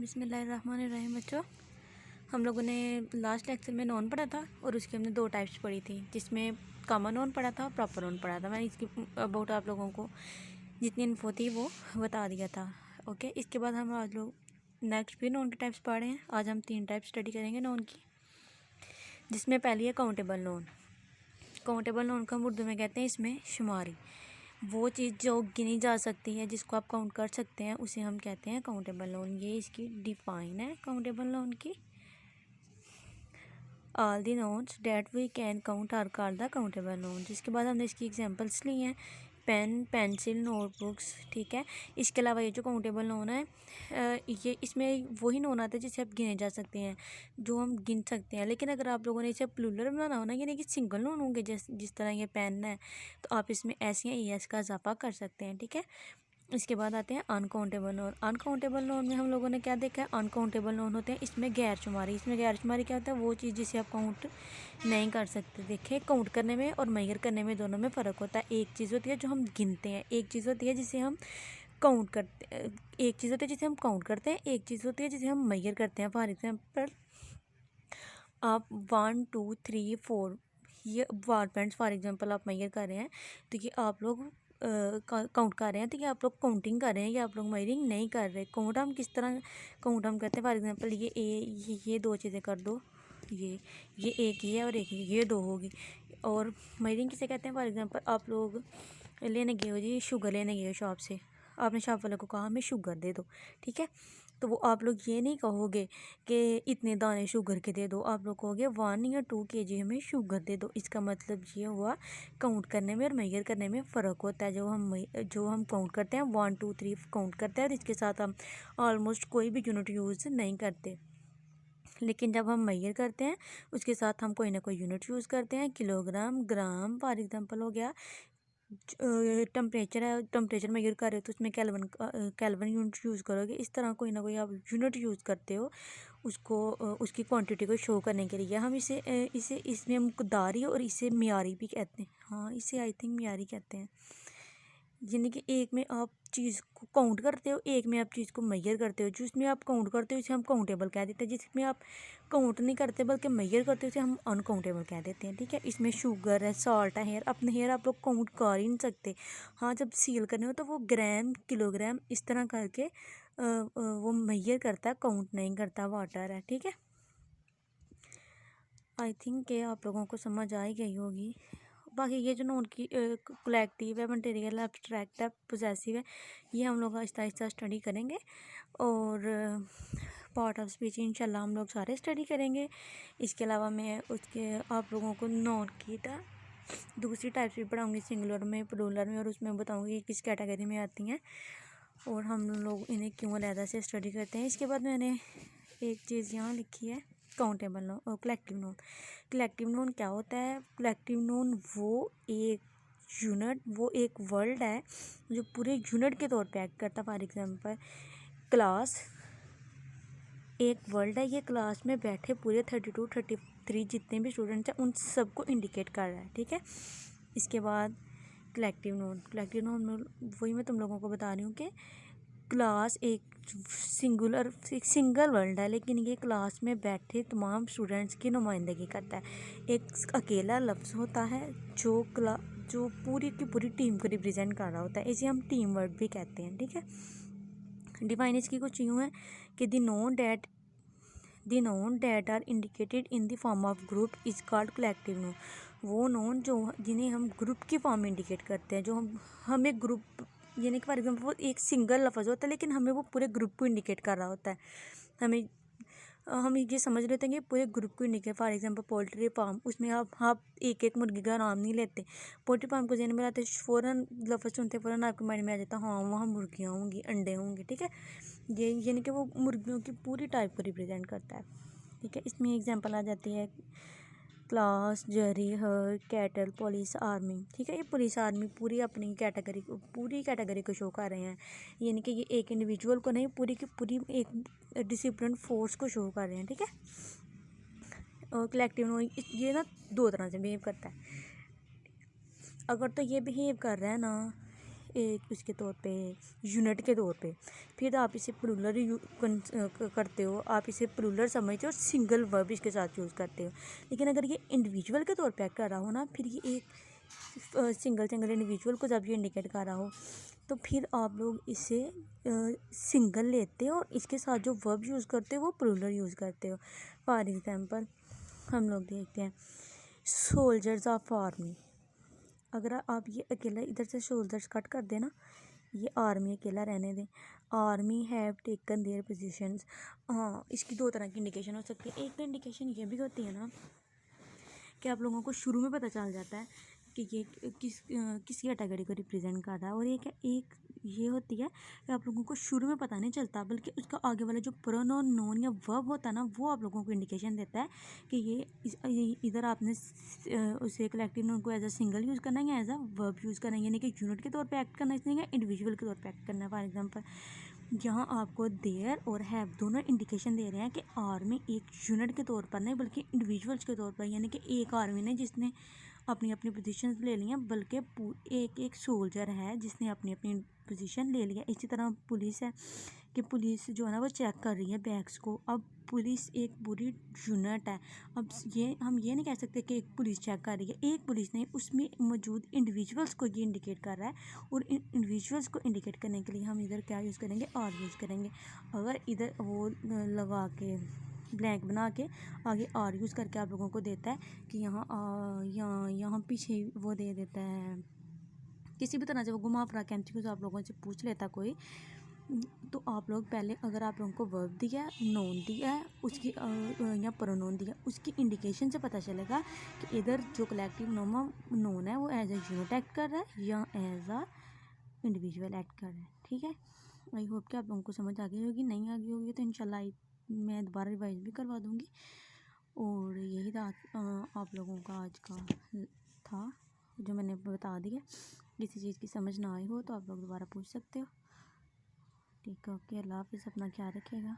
बिस्मिल्लाहिर्रहमानिर्रहीम। बच्चों, हम लोगों ने लास्ट लेक्चर में नॉन पढ़ा था और उसकी हमने 2 टाइप्स पढ़ी थी, जिसमें कॉमन नॉन पढ़ा था और प्रॉपर नॉन पढ़ा था। मैंने इसकी अबाउट आप लोगों को जितनी इन्फो थी वो बता दिया था। ओके, इसके बाद हम आज लोग नेक्स्ट भी नॉन के टाइप्स पढ़ रहे हैं। आज हम 3 टाइप स्टडी करेंगे नॉन की, जिसमें पहली है काउंटेबल नॉन। काउंटेबल नॉन को हम उर्दू में कहते हैं इसमें शुमारी। वो चीज़ जो गिनी जा सकती है, जिसको आप काउंट कर सकते हैं, उसे हम कहते हैं काउंटेबल नॉन। ये इसकी डिफाइन है काउंटेबल नॉन की। All the nouns that we can count are called the countable noun. जिसके बाद हमने इसकी एग्जांपल्स ली हैं, पेन, पेंसिल, नोटबुक्स। ठीक है, इसके अलावा ये जो काउंटेबल नोन है, ये इसमें वही नोन आते हैं जिसे आप गिने जा सकते हैं, जो हम गिन सकते हैं। लेकिन अगर आप लोगों ने इसे प्लूरल बनाना हो ना, यानी कि सिंगल नोन होंगे, जिस तरह ये पेन है, तो आप इसमें एस या ई एस का इजाफा कर सकते हैं। ठीक है, इसके बाद आते हैं अनकाउंटेबल नोन। अनकाउंटेबल नोन में हम लोगों ने क्या देखा है, अनकाउंटेबल नोन होते हैं इसमें गैर शुमारी। इसमें गैर शुमारी क्या होता है, वो चीज़ जिसे आप काउंट नहीं कर सकते। देखिए, काउंट करने में और मेजर करने में दोनों में फ़र्क होता है। एक चीज़ होती है जो हम गिनते हैं, एक चीज़ होती है जिसे हम काउंट करते हैं, एक चीज़ होती है जिसे हम काउंट करते हैं, एक चीज़ होती है जिसे हम मेजर करते हैं। फॉर एग्जाम्पल, आप 1 2 3 4 ये वार पेंट्स फॉर एग्जांपल आप मेजर कर रहे हैं, तो ये आप लोग काउंट कर रहे हैं, तो ये आप लोग काउंटिंग कर रहे हैं, ये आप लोग मेजरिंग नहीं कर रहे। काउंट हम किस तरह काउंट हम करते हैं, फॉर एग्जांपल ये 2 चीज़ें कर दो, ये एक ही है और एक ये 2 होगी। और मेजरिंग किसे कहते हैं, फॉर एग्जांपल आप लोग लेने गए हो जी, शुगर लेने गए हो शॉप से, आपने शॉप वाले को कहा हमें शुगर दे दो। ठीक है, तो वो आप लोग ये नहीं कहोगे कि इतने दाने शुगर के दे दो, आप लोग कहोगे 1 या 2 kg हमें शुगर दे दो। इसका मतलब ये हुआ काउंट करने में और मेजर करने में फ़र्क होता है। जो हम काउंट करते हैं 1 2 3 काउंट करते हैं, और इसके साथ हम ऑलमोस्ट कोई भी यूनिट यूज़ नहीं करते। लेकिन जब हम मेजर करते हैं, उसके साथ हम कोई ना कोई यूनिट यूज़ करते हैं। किलोग्राम, ग्राम फॉर एग्जांपल हो गया। टेम्परेचर है, टेम्परेचर मेजर कर रहे हो तो उसमें केल्विन यूनिट यूज़ करोगे। इस तरह कोई ना कोई आप यूनिट यूज़ करते हो उसको, उसकी क्वांटिटी को शो करने के लिए। हम इसे इसमें मकदारी और इसे मियारी भी कहते हैं। हाँ, इसे आई थिंक मियारी कहते हैं। यानी कि एक में आप चीज़ को काउंट करते हो, एक में आप चीज़ को मेजर करते हो। जिसमें आप काउंट करते हो इसे हम काउंटेबल कह देते हैं, जिसमें आप काउंट नहीं करते बल्कि मेजर करते हो इसे हम अनकाउंटेबल कह देते हैं। ठीक है, इसमें शुगर है, सॉल्ट है, हेयर। अपने हेयर आप लोग काउंट कर ही नहीं सकते। हाँ, जब सील करने हो तो वो ग्राम, किलोग्राम इस तरह करके वो मेजर करता है, काउंट नहीं करता। वाटर है, ठीक है। आई थिंक ये आप लोगों को समझ आ ही गई होगी। बाकी ये जो नोन की कलेक्टिव है, मटेरियल है, एब्स्ट्रैक्ट है, पोजेसिव है, ये हम लोग आहिस्ता आहिस्ता स्टडी करेंगे। और पार्ट ऑफ स्पीच इंशाल्लाह हम लोग सारे स्टडी करेंगे। इसके अलावा मैं उसके आप लोगों को नोन की दूसरी टाइप्स भी पढ़ाऊँगी, सिंगुलर में, प्लूरल में, और उसमें बताऊँगी किस कैटेगरी में आती हैं और हम लोग इन्हें क्यों अलहदा से स्टडी करते हैं। इसके बाद मैंने एक चीज़ यहाँ लिखी है, काउंटेबल नोन और कलेक्टिव नोन। कलेक्टिव नोन क्या होता है, कलेक्टिव नोन वो एक वर्ड है जो पूरे यूनिट के तौर पे एक्ट करता है। फॉर एग्जांपल, क्लास एक वर्ड है, ये क्लास में बैठे पूरे 32 33 जितने भी स्टूडेंट्स हैं उन सबको इंडिकेट कर रहा है। ठीक है, इसके बाद कलेक्टिव नोन वही मैं तुम लोगों को बता रही हूँ कि क्लास एक सिंगल वर्ड है, लेकिन ये क्लास में बैठे तमाम स्टूडेंट्स की नुमाइंदगी करता है। एक अकेला लफ्ज़ होता है जो पूरी की पूरी टीम को रिप्रेजेंट कर रहा होता है, इसे हम टीम वर्ड भी कहते हैं। ठीक है, डिफाइन इसकी कुछ यूँ है कि the noun that are indicated in the form of group is called collective noun. वो नोन जिन्हें हम ग्रुप की फॉर्म में इंडिकेट करते हैं, जो हम एक ग्रुप, यानी कि फॉर एग्जाम्पल वो एक सिंगल लफ्ज़ होता है लेकिन हमें वो पूरे ग्रुप को इंडिकेट कर रहा होता है। हम ये समझ लेते हैं कि पूरे ग्रुप को indicate. For example, poultry farm, उसमें आप एक एक मुर्गी का नाम नहीं लेते। पोल्ट्री फार्म को जहन में लाते फ़ौरन लफ्ज़ सुनते फ़ौरन आपके माइंड में आ जाता है हाँ वहाँ मुर्गियाँ होंगी, अंडे होंगे। ठीक है, ये यानी कि वो मुर्गियों की पूरी टाइप को रिप्रेजेंट करता है। ठीक है, इसमें एग्जांपल आ जाती है क्लास, जरी, हर, कैटल, पुलिस, आर्मी। ठीक है, ये पुलिस आर्मी पूरी अपनी कैटेगरी को शो कर रहे हैं, यानी कि ये एक इंडिविजुअल को नहीं, पूरी की पूरी एक डिसिप्लिन फोर्स को शो कर रहे हैं। ठीक है, और कलेक्टिव नोन ये ना 2 तरह से बिहेव करता है। अगर तो ये बिहेव कर रहा है ना एक उसके तौर पे यूनिट के तौर पे। फिर आप इसे प्लूरल करते हो, आप इसे प्लूरल समझते हो, सिंगल वर्ब इसके साथ यूज़ करते हो। लेकिन अगर ये इंडिविजुअल के तौर पे एक्ट कर रहा हो ना, फिर ये एक सिंगल इंडिविजुअल को जब ये इंडिकेट कर रहा हो, तो फिर आप लोग इसे सिंगल लेते हो और इसके साथ जो वर्ब यूज़ करते हो वो प्लूरल यूज़ करते हो। फॉर एग्जांपल हम लोग देखते हैं सोल्जर्स ऑफ आर्मी। अगर आप ये अकेला इधर से सोल्जर्स कट कर देना, ये आर्मी अकेला रहने दें, army have taken their positions. हाँ, इसकी दो तरह की इंडिकेशन हो सकती है। एक तो इंडिकेशन ये भी होती है ना कि आप लोगों को शुरू में पता चल जाता है कि ये किस कैटेगरी को रिप्रेजेंट कर रहा है, और एक ये होती है कि आप लोगों को शुरू में पता नहीं चलता, बल्कि उसका आगे वाला जो प्रोनाउन नोन या वर्ब होता है ना, वो आप लोगों को इंडिकेशन देता है कि ये इधर आपने उसे कलेक्टिव नोन को एज अ सिंगल यूज़ करना है या एज अ वर्ब यूज़ करना है, यानी कि यूनिट के तौर पे एक्ट करना है इसने, या इंडिविजुअल के तौर पे एक्ट करना है। फॉर एग्जांपल यहाँ आपको देयर और हैव दोनों इंडिकेशन दे रहे हैं कि आर्मी एक यूनिट के तौर पर नहीं बल्कि इंडिविजुअल्स के तौर पर, यानी कि एक आर्मी ने जिसने अपनी अपनी पोजीशन ले ली हैं, बल्कि एक सोल्जर है जिसने अपनी अपनी पोजीशन ले लिया। इसी तरह पुलिस है कि पुलिस जो है ना वो चेक कर रही है बैग्स को। अब पुलिस एक पूरी यूनिट है। अब हम ये नहीं कह सकते कि एक पुलिस चेक कर रही है, एक पुलिस नहीं, उसमें मौजूद इंडिविजुअल्स को ये इंडिकेट कर रहा है। और इंडिविजुअल्स को इंडिकेट करने के लिए हम इधर क्या यूज़ करेंगे, आर यूज़ करेंगे। अगर इधर वो लगा के ब्लैंक बना के आगे आर यूज़ करके आप लोगों को देता है कि यहाँ पीछे वो दे देता है, किसी भी तरह से वो घुमा फिरा के एमसीक्यूज़ आप लोगों से पूछ लेता कोई, तो आप लोग पहले अगर आप लोगों को वर्ब दिया है, नोन दिया है, उसकी या प्रोनाउन दिया, उसकी इंडिकेशन से पता चलेगा कि इधर जो कलेक्टिव नोन है वो एज अ यूनिट एक्ट कर रहा है या एज अ इंडिविजुअल एक्ट कर रहा है। ठीक है, आई होप कि आप लोगों को समझ आ गई होगी। नहीं आ गई होगी तो इंशाल्लाह मैं दोबारा रिवाइज भी करवा दूँगी। और यही रात आप लोगों का आज का था जो मैंने बता दिया। किसी चीज़ की समझ ना आई हो तो आप लोग दोबारा पूछ सकते हो। ठीक है, ओके, अल्लाह हाफ़िज़, अपना ख्याल रखिएगा।